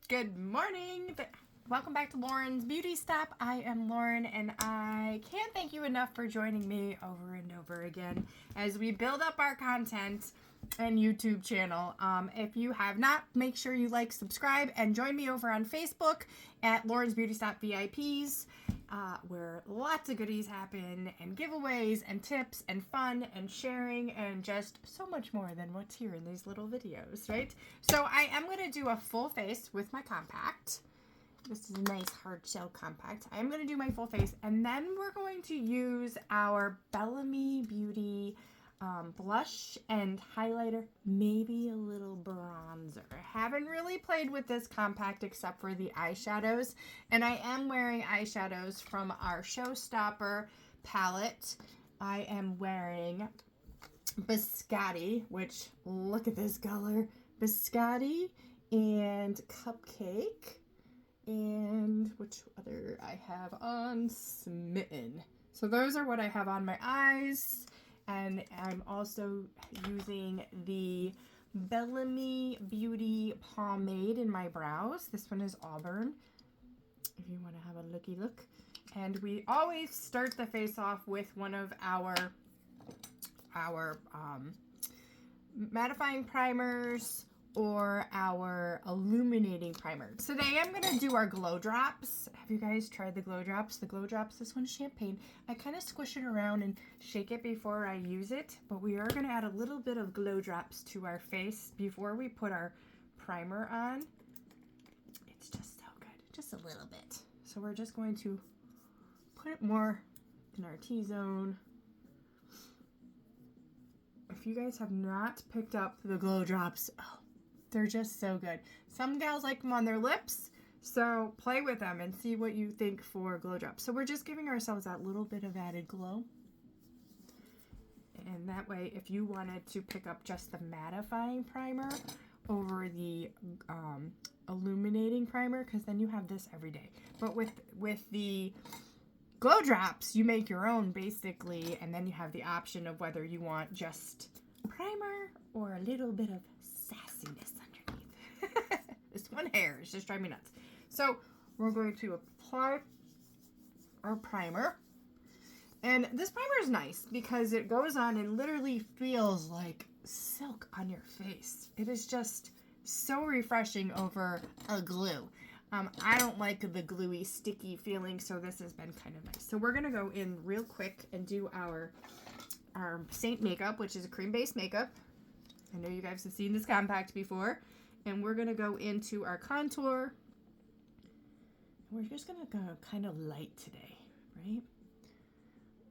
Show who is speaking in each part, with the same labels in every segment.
Speaker 1: Good morning. Welcome back to Lauren's Beauty Stop. I am Lauren, and I can't thank you enough for joining me over and over again as we build up our content and YouTube channel. If you have not, make sure you like, subscribe, and join me over on Facebook at Lauren's Beauty Stop VIPs, where lots of goodies happen, and giveaways, and tips, and fun, and sharing, and just so much more than what's here in these little videos, right? So I am going to do a full face with my compact. This is a nice hard shell compact. I'm going to do my full face, and then we're going to use our Bellamy Beauty blush and highlighter, maybe a little bronzer. I haven't really played with this compact except for the eyeshadows, and I am wearing eyeshadows from our Showstopper palette. I am wearing Biscotti, which, look at this color, Biscotti and Cupcake. And which other I have on? Smitten. So those are what I have on my eyes. And I'm also using the Bellamy Beauty pomade in my brows. This one is Auburn, if you want to have a looky look. And we always start the face off with one of our mattifying primers or our illuminating primer. Today I'm gonna do our glow drops. Have you guys tried the glow drops? The glow drops, this one's champagne. I kind of squish it around and shake it before I use it, but we are gonna add a little bit of glow drops to our face before we put our primer on. It's just so good, just a little bit. So we're just going to put it more in our T-zone. If you guys have not picked up the glow drops, oh, they're just so good. Some gals like them on their lips, so play with them and see what you think for glow drops. So we're just giving ourselves that little bit of added glow. And that way, if you wanted to pick up just the mattifying primer over the illuminating primer, because then you have this every day. But with the glow drops, you make your own basically, and then you have the option of whether you want just primer or a little bit of sassiness underneath. This one hair is just driving me nuts. So we're going to apply our primer. And this primer is nice because it goes on and literally feels like silk on your face. It is just so refreshing over a glue. I don't like the gluey, sticky feeling, so this has been kind of nice. So we're going to go in real quick and do our Saint makeup, which is a cream-based makeup. I know you guys have seen this compact before. And we're going to go into our contour. We're just going to go kind of light today, right?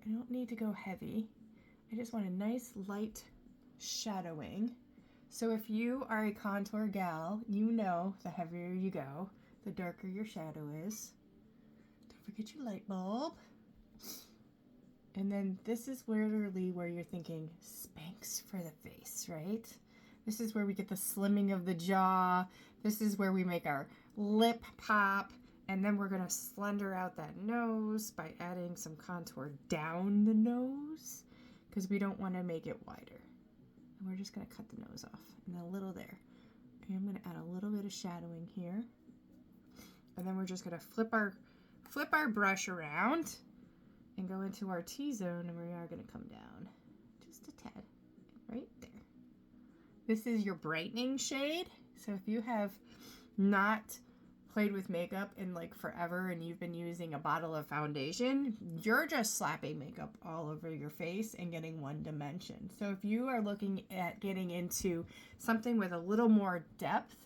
Speaker 1: I don't need to go heavy. I just want a nice light shadowing. So if you are a contour gal, you know the heavier you go, the darker your shadow is. Don't forget your light bulb. And then this is literally where you're thinking Spanx for the face, right? This is where we get the slimming of the jaw. This is where we make our lip pop. And then we're gonna slender out that nose by adding some contour down the nose because we don't wanna make it wider. And we're just gonna cut the nose off and a little there. And I'm gonna add a little bit of shadowing here. And then we're just gonna flip our brush around and go into our T-zone, and we are gonna come down just a tad, right there. This is your brightening shade. So if you have not played with makeup in like forever and you've been using a bottle of foundation, you're just slapping makeup all over your face and getting one dimension. So if you are looking at getting into something with a little more depth,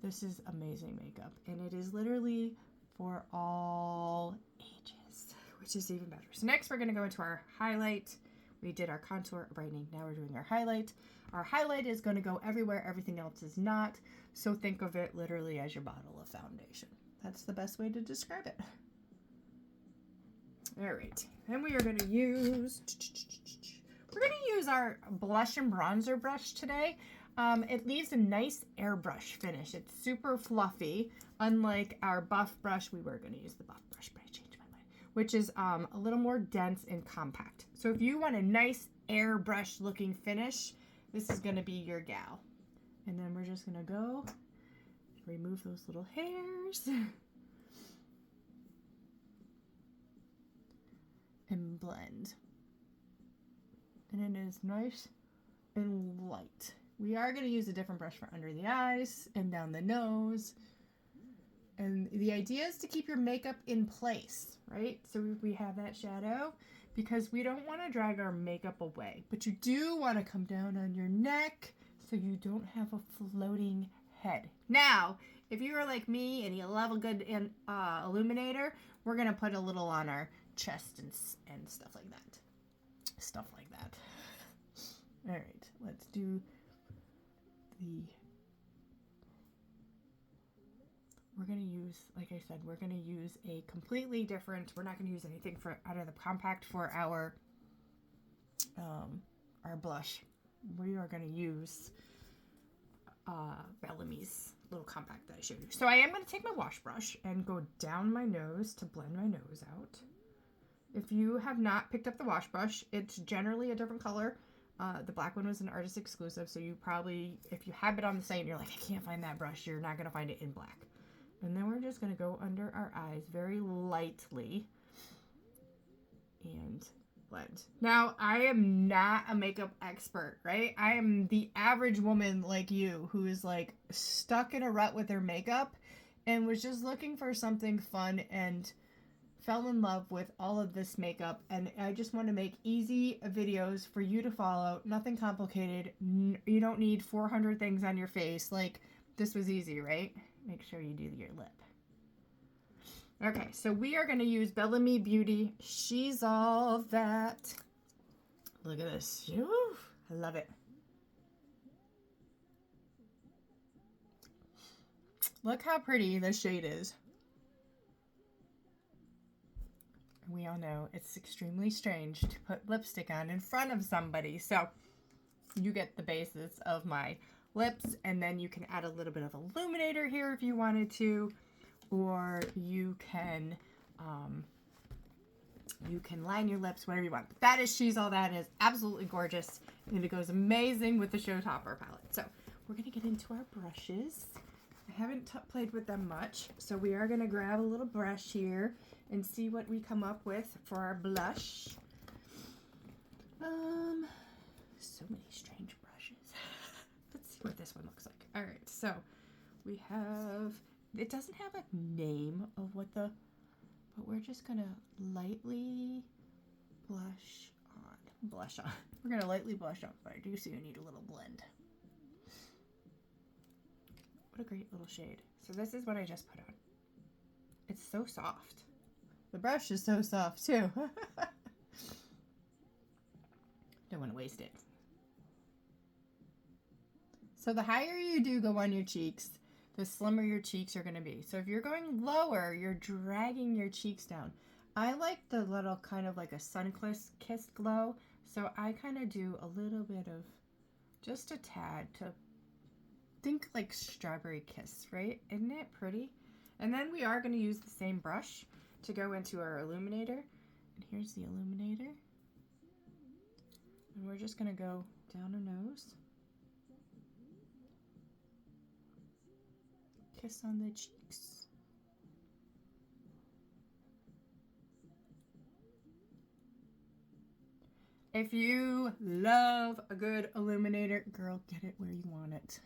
Speaker 1: this is amazing makeup. And it is literally for all ages, which is even better. So next we're gonna go into our highlight. We did our contour brightening. Now we're doing our highlight. Our highlight is going to go everywhere. Everything else is not. So think of it literally as your bottle of foundation. That's the best way to describe it. All right. Then we are going to use our blush and bronzer brush today. It leaves a nice airbrush finish. It's super fluffy. Unlike our buff brush, we were going to use the buff brush, but I changed my mind, which is a little more dense and compact. So if you want a nice airbrush looking finish, this is going to be your gal. And then we're just going to go remove those little hairs. And blend. And it is nice and light. We are going to use a different brush for under the eyes and down the nose. And the idea is to keep your makeup in place, right? So we have that shadow because we don't want to drag our makeup away. But you do want to come down on your neck so you don't have a floating head. Now, if you are like me and you love a good illuminator, we're going to put a little on our chest and stuff like that. Stuff like that. All right, let's do we're going to use, like I said, we're going to use a completely different, we're not going to use anything out of the compact for our blush. We are going to use Bellamy's little compact that I showed you. So I am going to take my wash brush and go down my nose to blend my nose out. If you have not picked up the wash brush, it's generally a different color. The black one was an artist exclusive, so you probably, if you have it on the site and you're like, I can't find that brush, you're not going to find it in black. And then we're just going to go under our eyes very lightly and blend. Now, I am not a makeup expert, right? I am the average woman like you who is like stuck in a rut with their makeup and was just looking for something fun and fell in love with all of this makeup. And I just want to make easy videos for you to follow. Nothing complicated. You don't need 400 things on your face. Like, this was easy, right? Make sure you do your lip. Okay, so we are going to use Bellamy Beauty. She's All That. Look at this. Ooh, I love it. Look how pretty this shade is. We all know it's extremely strange to put lipstick on in front of somebody. So you get the basis of my lips, and then you can add a little bit of illuminator here if you wanted to, or you can line your lips, whatever you want. But that is She's All That. Is absolutely gorgeous, and it goes amazing with the Show Topper palette. So we're gonna get into our brushes. I haven't played with them much, so we are gonna grab a little brush here and see what we come up with for our blush. So many strange brushes. Let's see what this one looks like. All right, so we have, it doesn't have a name of what but we're just gonna lightly blush on. We're gonna lightly blush on, but I do see you need a little blend. What a great little shade. So this is what I just put on. It's so soft. The brush is so soft too. Don't want to waste it. So the higher you do go on your cheeks, the slimmer your cheeks are going to be. So if you're going lower, you're dragging your cheeks down. I like the little kind of like a sun-kissed glow. So I kind of do a little bit of just a tad to think like Strawberry Kiss, right? Isn't it pretty? And then we are going to use the same brush to go into our illuminator. And here's the illuminator. And we're just going to go down her nose. Kiss on the cheeks. If you love a good illuminator, girl, get it where you want it.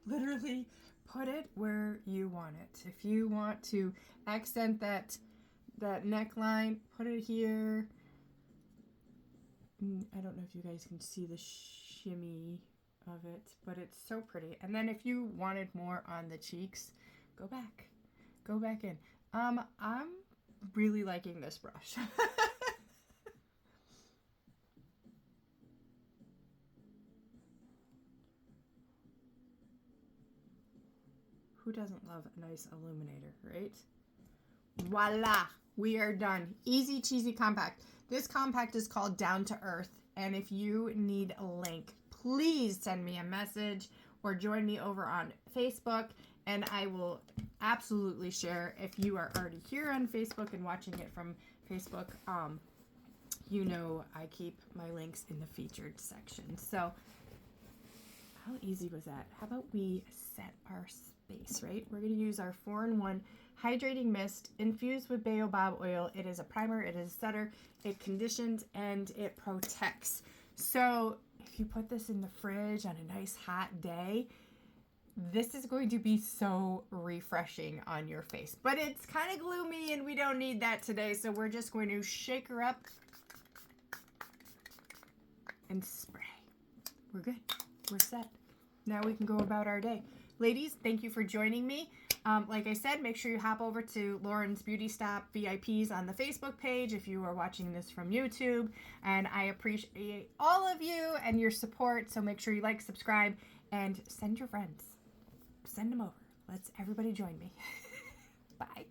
Speaker 1: Literally put it where you want it. If you want to accent that neckline, put it here. I don't know if you guys can see the shimmy of it, but it's so pretty. And then if you wanted more on the cheeks, go back in. I'm really liking this brush. Who doesn't love a nice illuminator, right? Voila, we are done. Easy cheesy compact. This compact is called Down to Earth, and if you need a link, please send me a message or join me over on Facebook, and I will absolutely share. If you are already here on Facebook and watching it from Facebook, you know I keep my links in the featured section. So how easy was that? How about we set our base, right? We're going to use our 4-in-1 hydrating mist infused with baobab oil. It is a primer, it is a setter, it conditions, and it protects. So if you put this in the fridge on a nice hot day, this is going to be so refreshing on your face. But it's kind of gloomy and we don't need that today, so we're just going to shake her up and spray. We're good. We're set. Now we can go about our day. Ladies, thank you for joining me. Like I said, make sure you hop over to Lorrin's Beauty Stop VIPs on the Facebook page if you are watching this from YouTube. And I appreciate all of you and your support. So make sure you like, subscribe, and send your friends. Send them over. Let's everybody join me. Bye.